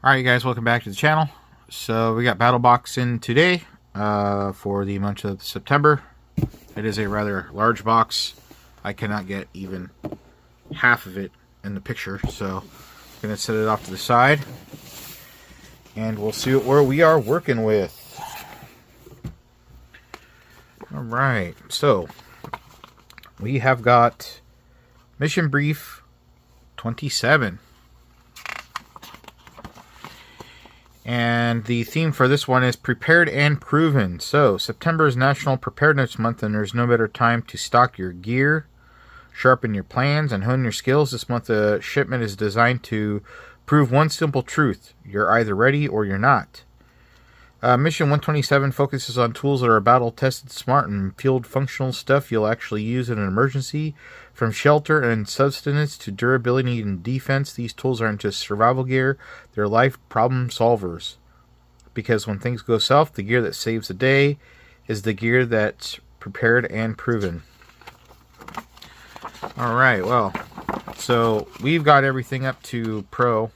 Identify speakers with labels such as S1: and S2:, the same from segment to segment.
S1: Alright, you guys, welcome back to the channel. So we got Battle Box in today for the month of September. It is a rather large box. I cannot get even half of it in the picture, so I'm going to set it off to the side and we'll see what we are working with. Alright, so we have got Mission Brief 27. And the theme for this one is Prepared and Proven. So, September is National Preparedness Month, and there's no better time to stock your gear, sharpen your plans, and hone your skills. This month, the shipment is designed to prove one simple truth. You're either ready or you're not. Mission 127 focuses on tools that are battle-tested, smart, and field functional stuff you'll actually use in an emergency. From shelter and sustenance to durability and defense, these tools aren't just survival gear, they're life problem solvers. Because when things go south, the gear that saves the day is the gear that's prepared and proven. Alright, well, so we've got everything up to Pro.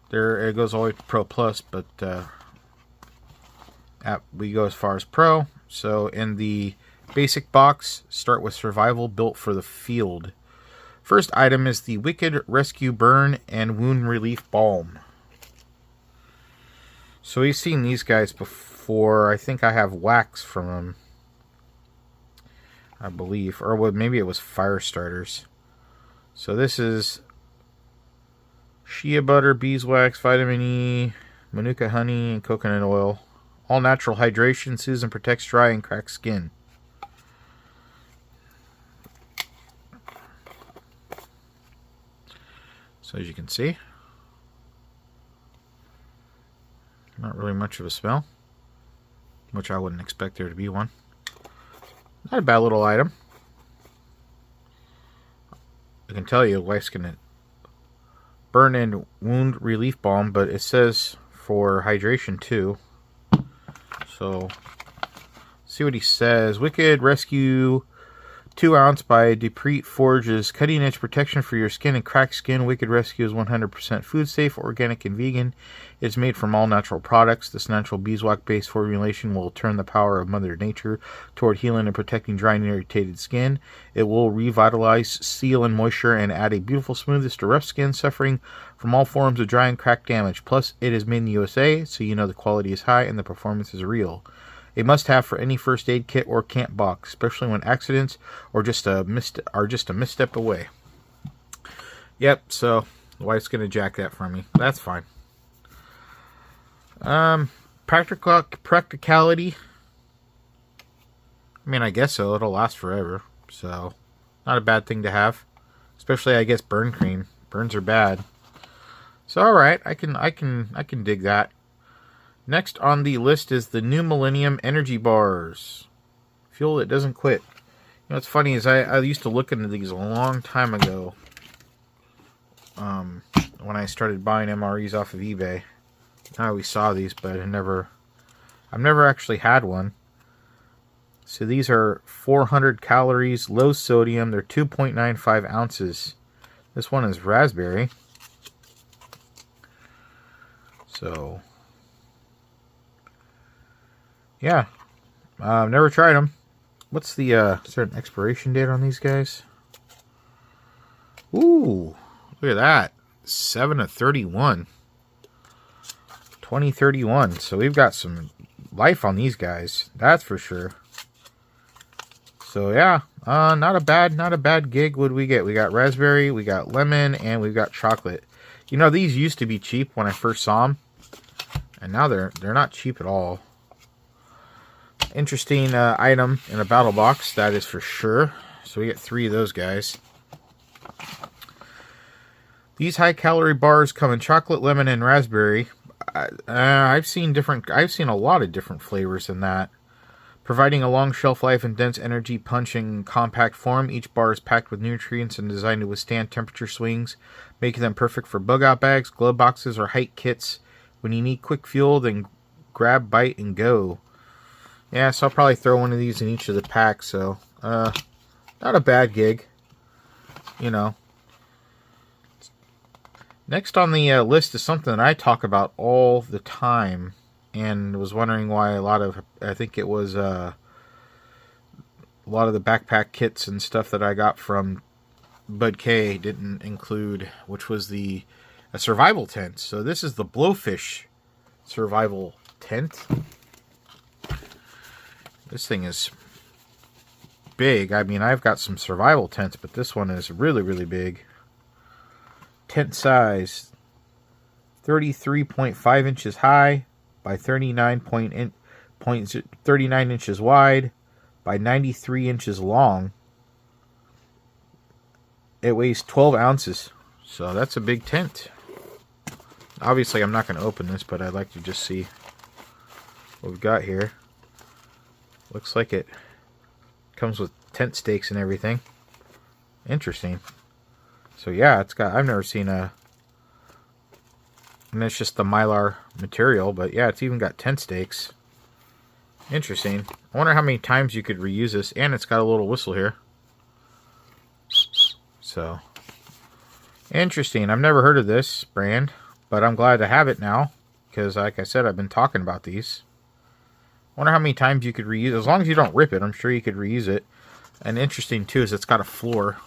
S1: There, it goes all the way to Pro Plus, but we go as far as Pro. So in the basic box, start with Survival Built for the Field. First item is the Wicked Rescue Burn and Wound Relief Balm. So we've seen these guys before. I think I have wax from them, I believe. Or maybe it was Fire Starters. So this is shea butter, beeswax, vitamin E, manuka honey, and coconut oil. All natural hydration, soothes and protects dry and cracked skin. So as you can see, not really much of a smell, which I wouldn't expect there to be one. Not a bad little item. I can tell you, wife's gonna burn and wound relief balm, but it says for hydration too. So, see what he says. Wicked Rescue 2 ounce by Depreet Forges. Cutting edge protection for your skin and cracked skin. Wicked Rescue is 100% food safe, organic, and vegan. It's made from all natural products. This natural beeswax based formulation will turn the power of Mother Nature toward healing and protecting dry and irritated skin. It will revitalize, seal, and moisture and add a beautiful smoothness to rough skin suffering from all forms of dry and crack damage. Plus, it is made in the USA, so you know the quality is high and the performance is real. A must-have for any first aid kit or camp box, especially when accidents are just a misstep away. Yep, so the wife's gonna jack that for me. That's fine. Practicality. I mean, I guess so. It'll last forever, so not a bad thing to have. Especially, I guess, burn cream. Burns are bad. So, all right, I can dig that. Next on the list is the New Millennium Energy Bars. Fuel that doesn't quit. You know what's funny is I used to look into these a long time ago. When I started buying MREs off of eBay. I always saw these, but I've never actually had one. So these are 400 calories, low sodium. They're 2.95 ounces. This one is raspberry. So, yeah, I've never tried them. What's the, is there an expiration date on these guys? Ooh, look at that. 7 of 31. 2031. So we've got some life on these guys. That's for sure. So yeah, not a bad gig. What do we get? We got raspberry, we got lemon, and we've got chocolate. You know, these used to be cheap when I first saw them. And now they're not cheap at all. Interesting item in a battle box, that is for sure. So we get 3 of those guys. These high-calorie bars come in chocolate, lemon, and raspberry. I've seen a lot of different flavors in that. Providing a long shelf life and dense energy punch in compact form, each bar is packed with nutrients and designed to withstand temperature swings, making them perfect for bug-out bags, glove boxes, or hike kits. When you need quick fuel, then grab, bite, and go. Yeah, so I'll probably throw one of these in each of the packs, so not a bad gig. You know. Next on the list is something that I talk about all the time, and was wondering why I think it was a lot of the backpack kits and stuff that I got from Bud K didn't include, which was a survival tent. So this is the Blowfish survival tent. This thing is big. I mean, I've got some survival tents, but this one is really, really big. Tent size 33.5 inches high by 39 inches wide by 93 inches long. It weighs 12 ounces, so that's a big tent. Obviously, I'm not going to open this, but I'd like to just see what we've got here. Looks like it comes with tent stakes and everything. Interesting. So yeah, I've never seen and it's just the Mylar material, but yeah, it's even got tent stakes. Interesting. I wonder how many times you could reuse this, and it's got a little whistle here. So, interesting. I've never heard of this brand, but I'm glad to have it now, because like I said, I've been talking about these. I wonder how many times you could reuse it. As long as you don't rip it, I'm sure you could reuse it. And interesting too is it's got a floor.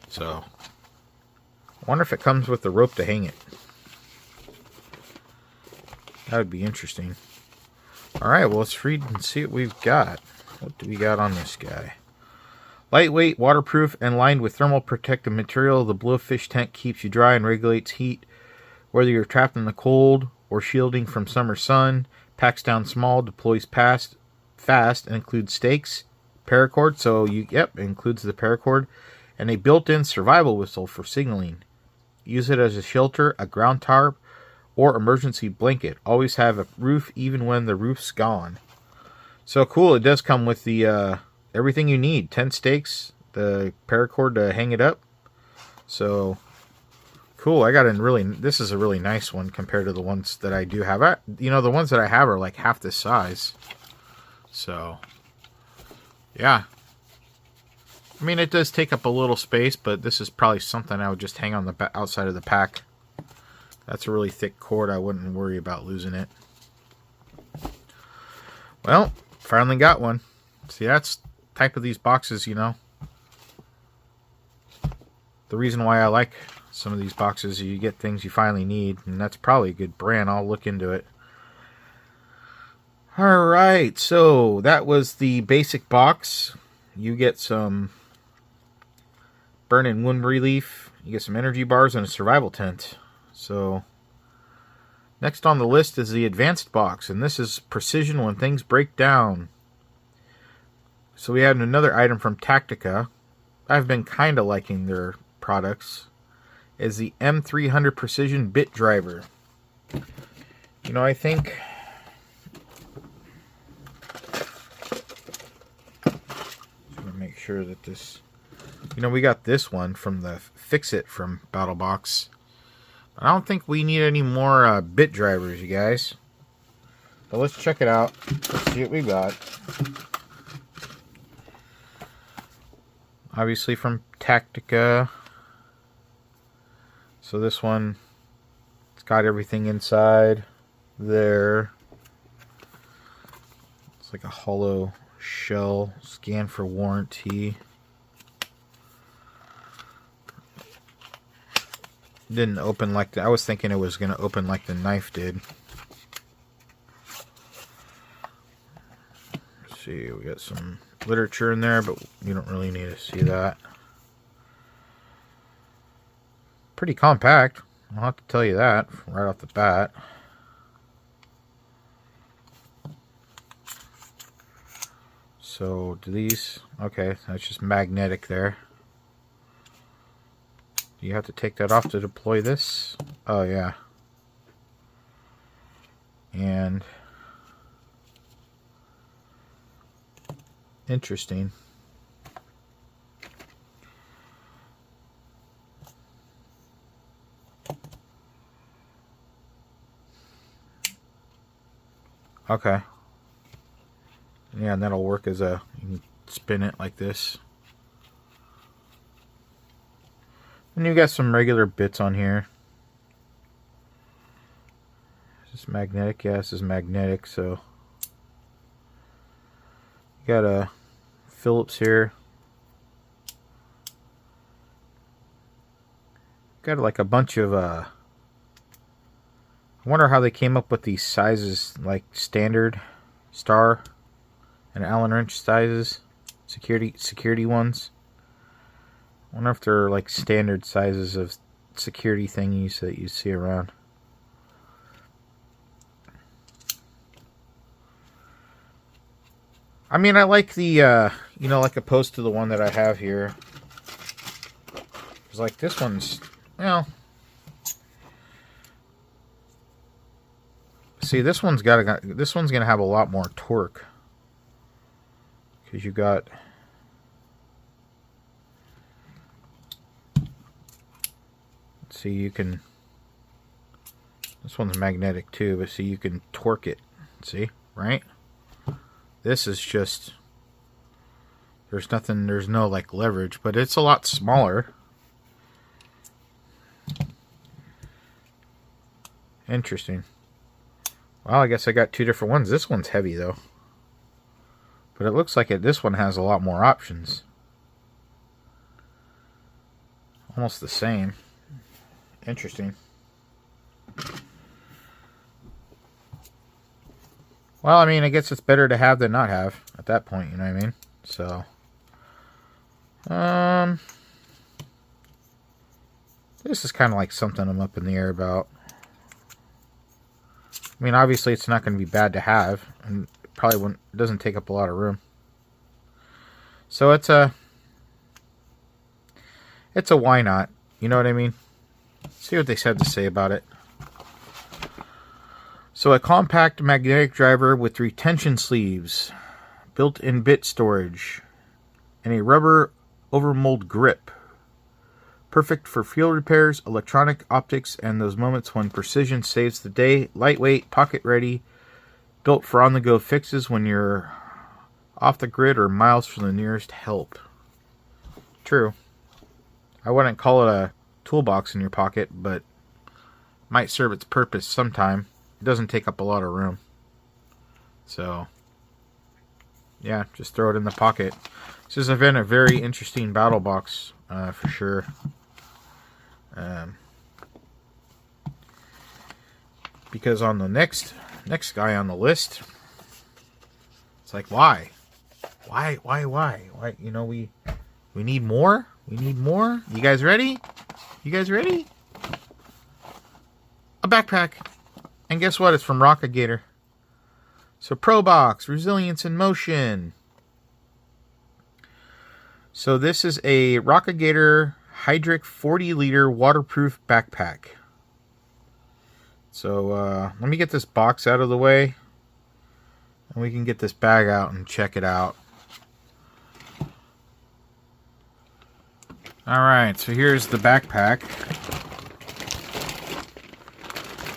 S1: So, I wonder if it comes with the rope to hang it. That would be interesting. Alright, well, let's read and see what we've got. What do we got on this guy? Lightweight, waterproof, and lined with thermal protective material, the Blowfish tent keeps you dry and regulates heat. Whether you're trapped in the cold or shielding from summer sun, packs down small, deploys fast, and includes stakes, paracord, it includes the paracord, and a built-in survival whistle for signaling. Use it as a shelter, a ground tarp, or emergency blanket. Always have a roof even when the roof's gone. So cool, it does come with the everything you need. Tent stakes, the paracord to hang it up. So cool, this is a really nice one compared to the ones that I do have. The ones that I have are like half this size. So, yeah. I mean, it does take up a little space, but this is probably something I would just hang on the outside of the pack. That's a really thick cord. I wouldn't worry about losing it. Well, finally got one. See, that's type of these boxes, the reason why I like some of these boxes, you get things you finally need, and that's probably a good brand. I'll look into it. Alright, so that was the basic box. You get some burn and wound relief, you get some energy bars, and a survival tent. So, next on the list is the advanced box, and this is precision when things break down. So we have another item from Tactica. I've been kind of liking their products. Is the M300 Precision Bit Driver. I think make sure that this, we got this one from the Fix-It from BattleBox. I don't think we need any more bit drivers, you guys. But let's check it out. Let's see what we got. Obviously from Tactica. So this one, it's got everything inside there. It's like a hollow shell. Scan for warranty. Didn't open like that. I was thinking it was going to open like the knife did. Let's see, we got some literature in there, but you don't really need to see that. Pretty compact, I'll have to tell you that right off the bat. So do these, okay, that's just magnetic there. Do you have to take that off to deploy this? Oh yeah. And interesting. Okay. Yeah, and that'll work as you can spin it like this. And you got some regular bits on here. Is this magnetic? Yeah, this is magnetic, so you got a Phillips here. Got like a bunch of I wonder how they came up with these sizes, like standard, star, and Allen wrench sizes, security ones. I wonder if they're like standard sizes of security thingies that you see around. I mean, I like the, you know, like opposed to the one that I have here. It's like this one's, well, see, this one's gonna have a lot more torque because you got. See, you can. This one's magnetic too, but see, you can torque it. See, right? This is just. There's nothing. There's no like leverage, but it's a lot smaller. Interesting. Well, I guess I got two different ones. This one's heavy though, but it looks like this one has a lot more options. Almost the same. Interesting. Well, I mean, I guess it's better to have than not have at that point, you know what I mean? So, this is kind of like something I'm up in the air about. I mean, obviously it's not going to be bad to have, and it probably wouldn't, it doesn't take up a lot of room. So it's a why not, you know what I mean? See what they had to say about it. So a compact magnetic driver with retention sleeves, built-in bit storage, and a rubber overmold grip. Perfect for field repairs, electronic optics, and those moments when precision saves the day. Lightweight, pocket ready, built for on-the-go fixes when you're off the grid or miles from the nearest help. True. I wouldn't call it a toolbox in your pocket, but might serve its purpose sometime. It doesn't take up a lot of room. So, yeah, just throw it in the pocket. This has been a very interesting battle box, for sure. Because on the next guy on the list, it's like, why? You know, we need more. We need more. You guys ready? You guys ready? A backpack. And guess what? It's from Rockagator. So ProBox, Resilience in Motion. So this is a Rockagator Hydric 40-liter waterproof backpack. So let me get this box out of the way, and we can get this bag out and check it out. Alright, so here's the backpack.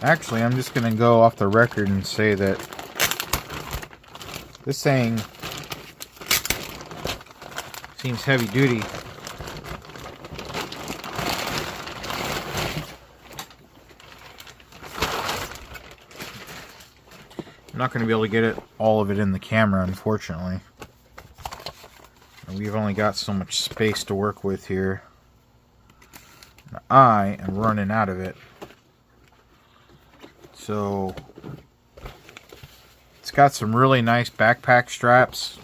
S1: Actually, I'm just going to go off the record and say that this thing seems heavy duty. I'm not going to be able to get all of it in the camera, unfortunately. And we've only got so much space to work with here. And I am running out of it. So, it's got some really nice backpack straps,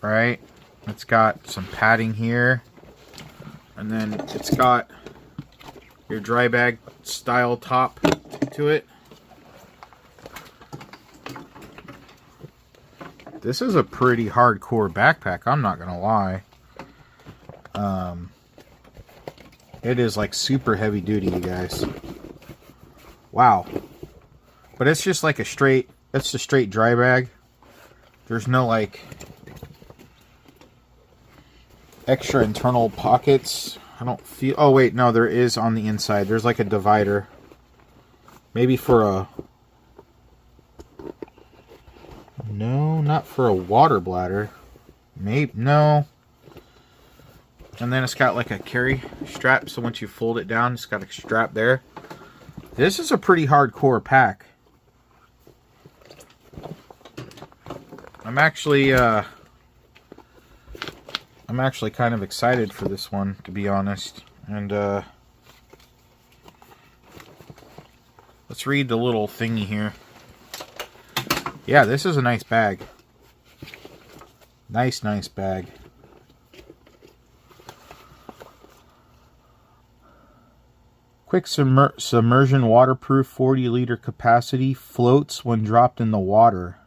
S1: right? It's got some padding here. And then it's got your dry bag style top to it. This is a pretty hardcore backpack, I'm not gonna lie. It is like super heavy duty, you guys. Wow. But it's just like it's a straight dry bag. There's no like extra internal pockets. I don't feel, oh wait, no, there is on the inside. There's like a divider. Maybe for a, no, not for a water bladder. Maybe, no. And then it's got like a carry strap, so once you fold it down, it's got a strap there. This is a pretty hardcore pack. I'm actually kind of excited for this one, to be honest. And let's read the little thingy here. Yeah, this is a nice bag. Nice bag. Quick submersion waterproof 40-liter capacity, floats when dropped in the water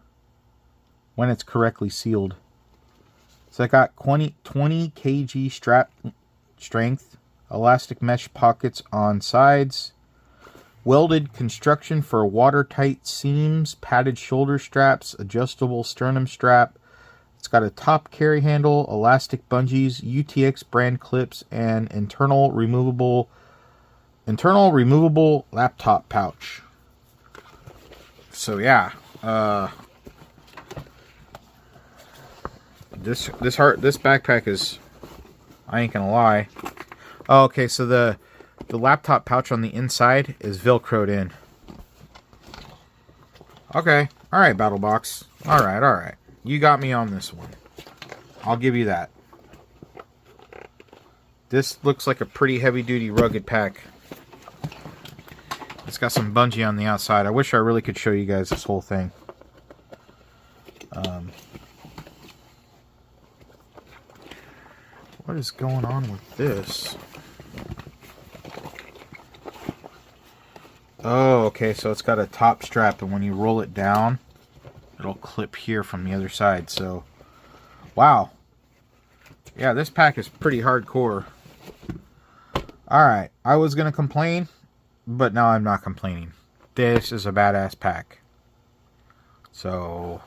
S1: when it's correctly sealed. So I got 20 kg strap strength, elastic mesh pockets on sides, welded construction for watertight seams, padded shoulder straps, adjustable sternum strap. It's got a top carry handle, elastic bungees, UTX brand clips, and internal removable laptop pouch. So yeah, this backpack is, I ain't gonna lie. Oh, okay, so the laptop pouch on the inside is velcroed in. Okay, all right, BattleBox. All right. You got me on this one. I'll give you that. This looks like a pretty heavy-duty, rugged pack. It's got some bungee on the outside. I wish I really could show you guys this whole thing. What is going on with this? Oh, okay, so it's got a top strap, and when you roll it down, it'll clip here from the other side. So, wow. Yeah, this pack is pretty hardcore. Alright, I was going to complain, but now I'm not complaining. This is a badass pack. So,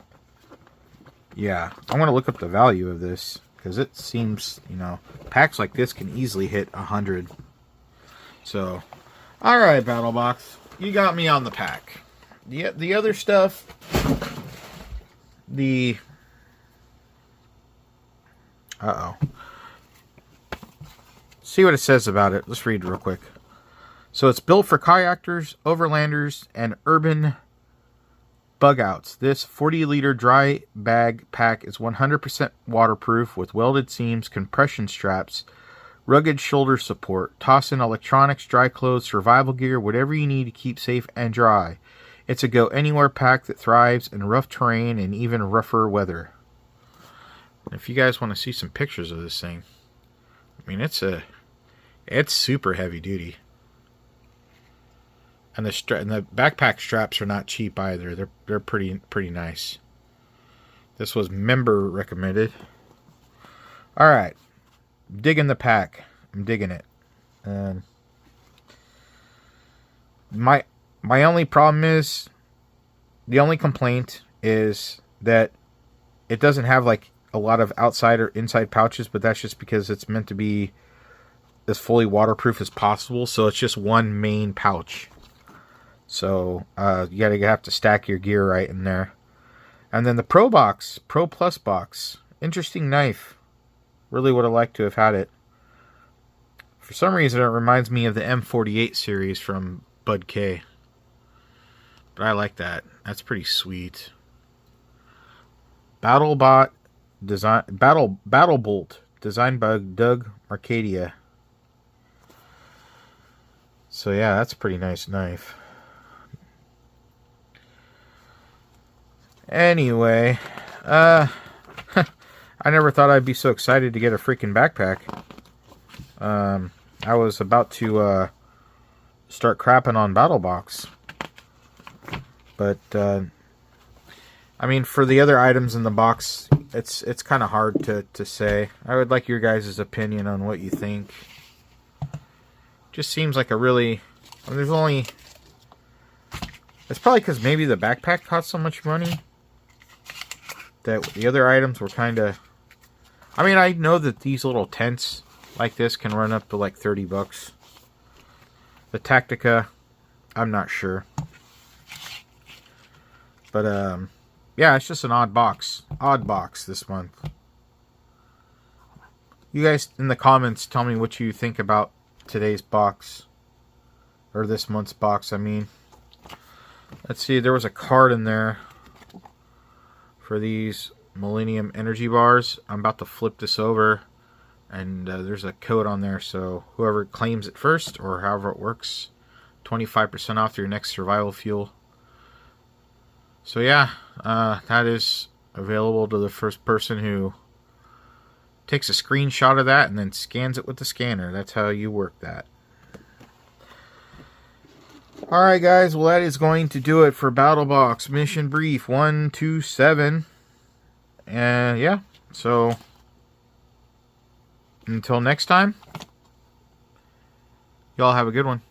S1: yeah. I'm going to look up the value of this, because it seems, you know, packs like this can easily hit 100. So, alright, BattleBox. You got me on the pack. The other stuff, see what it says about it. Let's read real quick. So it's built for kayakers, overlanders, and urban bug outs. This 40-liter dry bag pack is 100% waterproof with welded seams, compression straps, rugged shoulder support. Toss in electronics, dry clothes, survival gear, whatever you need to keep safe and dry. It's a go-anywhere pack that thrives in rough terrain and even rougher weather. If you guys want to see some pictures of this thing, I mean, it's super heavy duty. And the backpack straps are not cheap either. They're pretty nice. This was member recommended. All right, digging the pack. I'm digging it. My only problem is, the only complaint is that it doesn't have like a lot of outside or inside pouches, but that's just because it's meant to be as fully waterproof as possible. So it's just one main pouch. So you have to stack your gear right in there. And then the Pro Plus box. Interesting knife. Really would have liked to have had it. For some reason, it reminds me of the M48 series from Bud K. But I like that. That's pretty sweet. Battlebolt designed by Doug Arcadia. So yeah, that's a pretty nice knife. Anyway, I never thought I'd be so excited to get a freaking backpack. I was about to start crapping on BattleBox. But, I mean, for the other items in the box, it's kind of hard to say. I would like your guys' opinion on what you think. Just seems like a really... I mean, there's only... It's probably because maybe the backpack cost so much money that the other items were kind of... I mean, I know that these little tents like this can run up to like $30. The Tactica, I'm not sure. But, yeah, it's just an odd box. Odd box this month. You guys in the comments tell me what you think about today's box. Or this month's box, I mean. Let's see, there was a card in there for these Millennium Energy Bars. I'm about to flip this over. And there's a code on there, so whoever claims it first, or however it works, 25% off your next survival fuel. So yeah, that is available to the first person who takes a screenshot of that and then scans it with the scanner. That's how you work that. Alright guys, well that is going to do it for BattleBox Mission Brief 127. And yeah, so until next time, y'all have a good one.